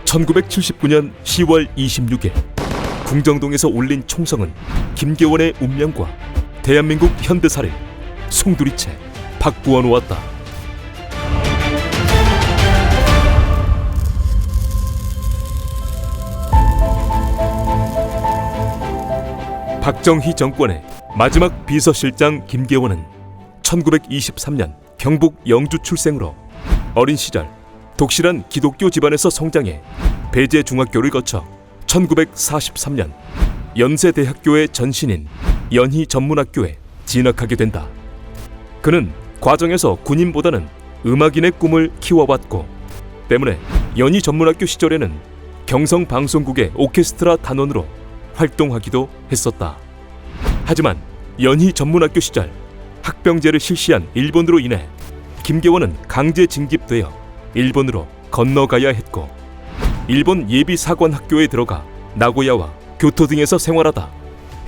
1979년 10월 26일 궁정동에서 울린 총성은 김계원의 운명과 대한민국 현대사를 송두리째 바꾸어 놓았다. 박정희 정권의 마지막 비서실장 김계원은 1923년 경북 영주 출생으로 어린 시절 독실한 기독교 집안에서 성장해 배제중학교를 거쳐 1943년 연세대학교의 전신인 연희전문학교에 진학하게 된다. 그는 과정에서 군인보다는 음악인의 꿈을 키워왔고 때문에 연희전문학교 시절에는 경성방송국의 오케스트라 단원으로 활동하기도 했었다. 하지만 연희전문학교 시절 학병제를 실시한 일본으로 인해 김계원은 강제 징집되어 일본으로 건너가야 했고 일본 예비사관학교에 들어가 나고야와 교토 등에서 생활하다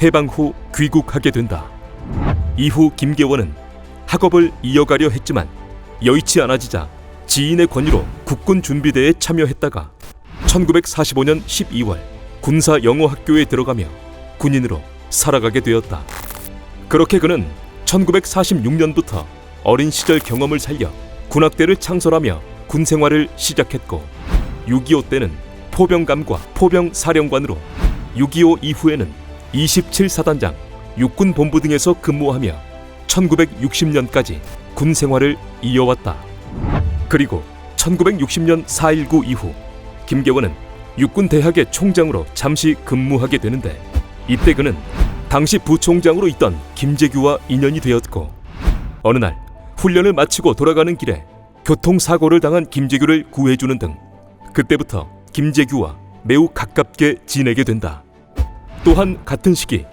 해방 후 귀국하게 된다. 이후 김계원은 학업을 이어가려 했지만 여의치 않아지자 지인의 권유로 국군준비대에 참여했다가 1945년 12월 군사영어학교에 들어가며 군인으로 살아가게 되었다. 그렇게 그는 1946년부터 어린 시절 경험을 살려 군악대를 창설하며 군생활을 시작했고 6.25 때는 포병감과 포병사령관으로 6.25 이후에는 27사단장, 육군본부 등에서 근무하며 1960년까지 군생활을 이어왔다. 그리고 1960년 4.19 이후 김계원은 육군대학의 총장으로 잠시 근무하게 되는데 이때 그는 당시 부총장으로 있던 김재규와 인연이 되었고 어느 날 훈련을 마치고 돌아가는 길에 교통사고를 당한 김재규를 구해주는 등 그때부터 김재규와 매우 가깝게 지내게 된다. 또한 같은 시기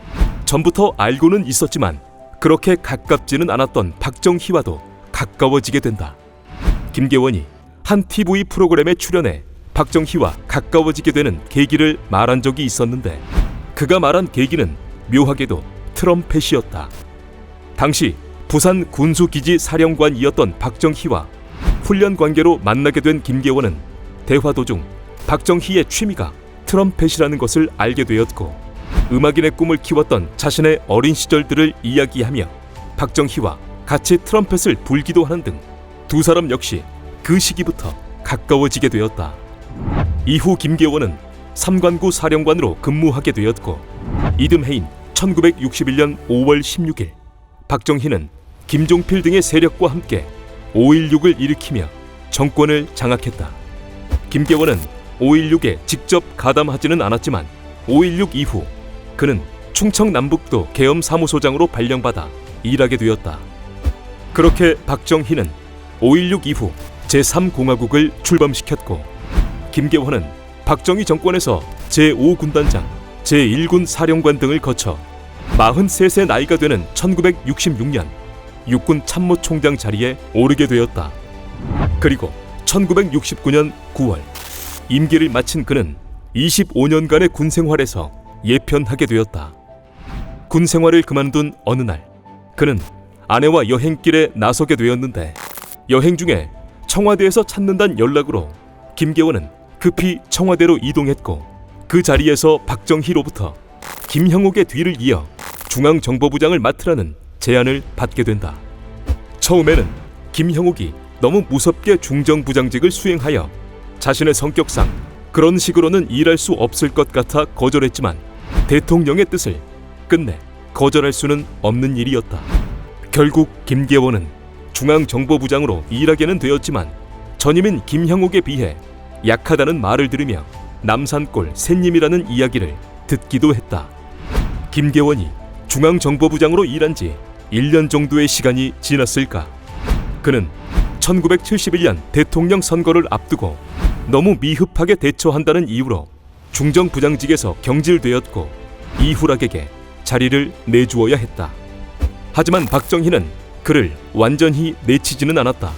전부터 알고는 있었지만 그렇게 가깝지는 않았던 박정희와도 가까워지게 된다. 김계원이 한 TV 프로그램에 출연해 박정희와 가까워지게 되는 계기를 말한 적이 있었는데 그가 말한 계기는 묘하게도 트럼펫이었다. 당시 부산 군수기지 사령관이었던 박정희와 훈련 관계로 만나게 된 김계원은 대화 도중 박정희의 취미가 트럼펫이라는 것을 알게 되었고 음악인의 꿈을 키웠던 자신의 어린 시절들을 이야기하며 박정희와 같이 트럼펫을 불기도 하는 등 두 사람 역시 그 시기부터 가까워지게 되었다. 이후 김계원은 삼관구 사령관으로 근무하게 되었고 이듬해인 1961년 5월 16일 박정희는 김종필 등의 세력과 함께 5.16을 일으키며 정권을 장악했다. 김계원은 5.16에 직접 가담하지는 않았지만 5.16 이후 그는 충청남북도 계엄사무소장으로 발령받아 일하게 되었다. 그렇게 박정희는 5.16 이후 제3공화국을 출범시켰고 김계원은 박정희 정권에서 제5군단장, 제1군 사령관 등을 거쳐 43세 나이가 되는 1966년 육군 참모총장 자리에 오르게 되었다. 그리고 1969년 9월 임기를 마친 그는 25년간의 군생활에서 예편하게 되었다. 군생활을 그만둔 어느 날 그는 아내와 여행길에 나서게 되었는데 여행 중에 청와대에서 찾는다는 연락으로 김계원은 급히 청와대로 이동했고 그 자리에서 박정희로부터 김형옥의 뒤를 이어 중앙정보부장을 맡으라는 제안을 받게 된다. 처음에는 김형옥이 너무 무섭게 중정부장직을 수행하여 자신의 성격상 그런 식으로는 일할 수 없을 것 같아 거절했지만 대통령의 뜻을 끝내 거절할 수는 없는 일이었다. 결국 김계원은 중앙정보부장으로 일하게는 되었지만 전임인 김형옥에 비해 약하다는 말을 들으며 남산골 샌님이라는 이야기를 듣기도 했다. 김계원이 중앙정보부장으로 일한 지 1년 정도의 시간이 지났을까. 그는 1971년 대통령 선거를 앞두고 너무 미흡하게 대처한다는 이유로 중정부장직에서 경질되었고 이후락에게 자리를 내주어야 했다. 하지만 박정희는 그를 완전히 내치지는 않았다.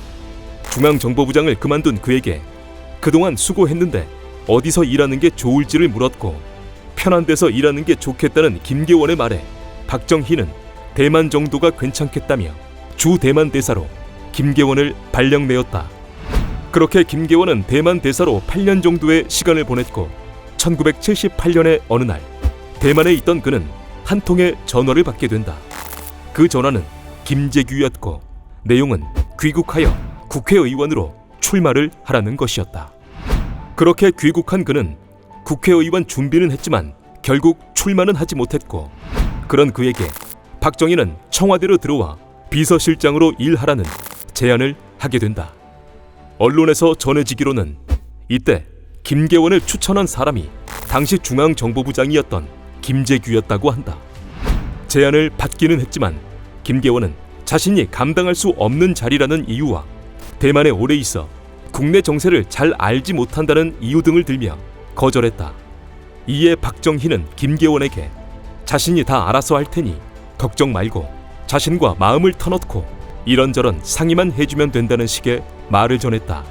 중앙정보부장을 그만둔 그에게 그동안 수고했는데 어디서 일하는 게 좋을지를 물었고 편한 데서 일하는 게 좋겠다는 김계원의 말에 박정희는 대만 정도가 괜찮겠다며 주 대만 대사로 김계원을 발령내었다. 그렇게 김계원은 대만 대사로 8년 정도의 시간을 보냈고 1978년의 어느 날 대만에 있던 그는 한 통의 전화를 받게 된다. 그 전화는 김재규였고 내용은 귀국하여 국회의원으로 출마를 하라는 것이었다. 그렇게 귀국한 그는 국회의원 준비는 했지만 결국 출마는 하지 못했고, 그런 그에게 박정희는 청와대로 들어와 비서실장으로 일하라는 제안을 하게 된다. 언론에서 전해지기로는 이때 김계원을 추천한 사람이 당시 중앙정보부장이었던 김재규였다고 한다. 제안을 받기는 했지만 김계원은 자신이 감당할 수 없는 자리라는 이유와 대만에 오래 있어 국내 정세를 잘 알지 못한다는 이유 등을 들며 거절했다. 이에 박정희는 김계원에게 자신이 다 알아서 할 테니 걱정 말고 자신과 마음을 터놓고 이런저런 상의만 해주면 된다는 식의 말을 전했다.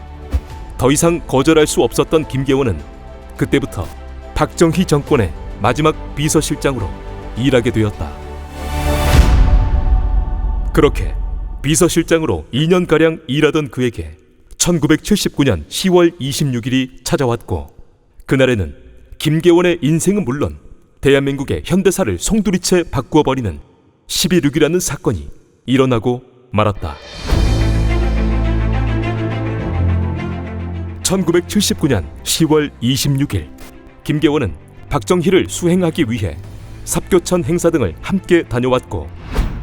더 이상 거절할 수 없었던 김계원은 그때부터 박정희 정권의 마지막 비서실장으로 일하게 되었다. 그렇게 비서실장으로 2년가량 일하던 그에게 1979년 10월 26일이 찾아왔고, 그날에는 김계원의 인생은 물론 대한민국의 현대사를 송두리째 바꾸어버리는 11.6이라는 사건이 일어나고 말았다. 1979년 10월 26일 김계원은 박정희를 수행하기 위해 삽교천 행사 등을 함께 다녀왔고,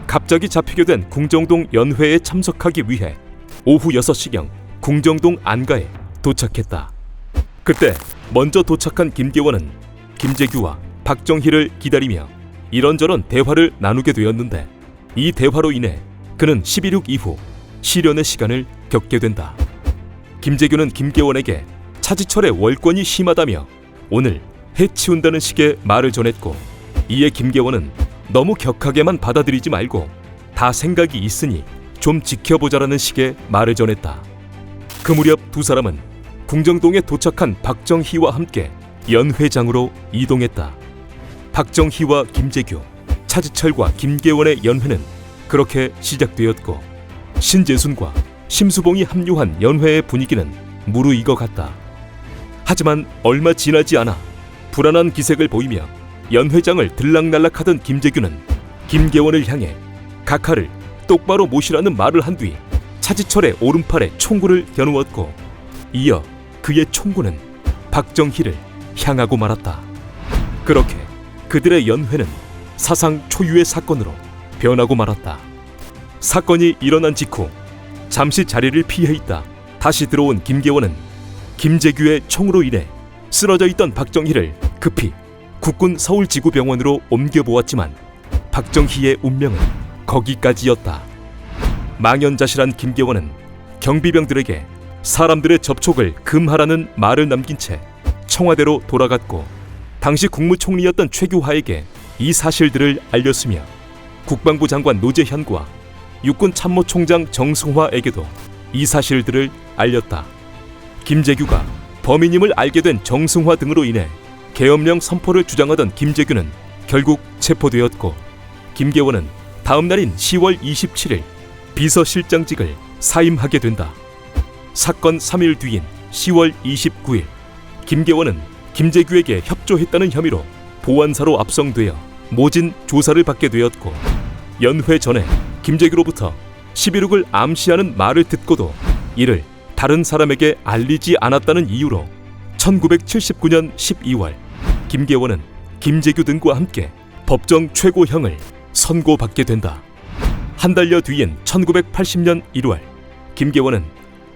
갑자기 잡히게 된 궁정동 연회에 참석하기 위해 오후 6시경 궁정동 안가에 도착했다. 그때 먼저 도착한 김계원은 김재규와 박정희를 기다리며 이런저런 대화를 나누게 되었는데, 이 대화로 인해 그는 11.6 이후 실연의 시간을 겪게 된다. 김재규는 김계원에게 차지철의 월권이 심하다며 오늘 해치운다는 식의 말을 전했고, 이에 김계원은 너무 격하게만 받아들이지 말고 다 생각이 있으니 좀 지켜보자라는 식의 말을 전했다. 그 무렵 두 사람은 궁정동에 도착한 박정희와 함께 연회장으로 이동했다. 박정희와 김재규, 차지철과 김계원의 연회는 그렇게 시작되었고, 신재순과 심수봉이 합류한 연회의 분위기는 무르익어갔다. 하지만 얼마 지나지 않아 불안한 기색을 보이며 연회장을 들락날락하던 김재규는 김계원을 향해 각하를 똑바로 모시라는 말을 한 뒤 차지철의 오른팔에 총구를 겨누었고, 이어 그의 총구는 박정희를 향하고 말았다. 그렇게 그들의 연회는 사상 초유의 사건으로 변하고 말았다. 사건이 일어난 직후 잠시 자리를 피해 있다 다시 들어온 김계원은 김재규의 총으로 인해 쓰러져 있던 박정희를 급히 국군 서울지구병원으로 옮겨보았지만 박정희의 운명은 거기까지였다. 망연자실한 김계원은 경비병들에게 사람들의 접촉을 금하라는 말을 남긴 채 청와대로 돌아갔고, 당시 국무총리였던 최규하에게 이 사실들을 알렸으며 국방부 장관 노재현과 육군 참모총장 정승화에게도 이 사실들을 알렸다. 김재규가 범인임을 알게 된 정승화 등으로 인해 계엄령 선포를 주장하던 김재규는 결국 체포되었고, 김계원은 다음 날인 10월 27일 비서실장직을 사임하게 된다. 사건 3일 뒤인 10월 29일 김계원은 김재규에게 협조했다는 혐의로 보안사로 압송되어 모진 조사를 받게 되었고, 연회 전에 김재규로부터 11.6을 암시하는 말을 듣고도 이를 다른 사람에게 알리지 않았다는 이유로 1979년 12월 김계원은 김재규 등과 함께 법정 최고형을 선고받게 된다. 한 달여 뒤인 1980년 1월 김계원은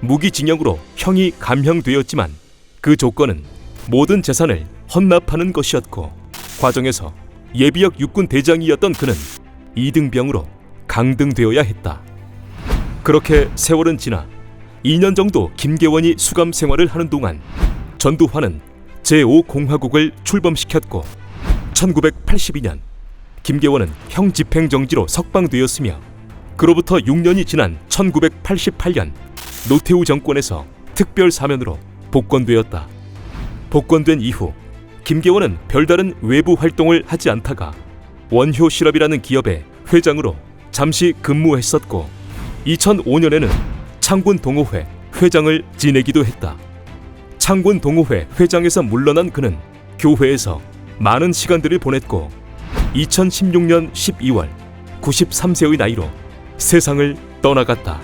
무기징역으로 형이 감형되었지만 그 조건은 모든 재산을 헌납하는 것이었고, 과정에서 예비역 육군 대장이었던 그는 이등병으로 강등되어야 했다. 그렇게 세월은 지나 2년 정도 김계원이 수감 생활을 하는 동안 전두환은 제5공화국을 출범시켰고, 1982년 김계원은 형 집행정지로 석방되었으며, 그로부터 6년이 지난 1988년 노태우 정권에서 특별사면으로 복권되었다. 복권된 이후 김계원은 별다른 외부 활동을 하지 않다가 원효실업이라는 기업의 회장으로 잠시 근무했었고, 2005년에는 창군 동호회 회장을 지내기도 했다. 창군 동호회 회장에서 물러난 그는 교회에서 많은 시간들을 보냈고 2016년 12월 93세의 나이로 세상을 떠나갔다.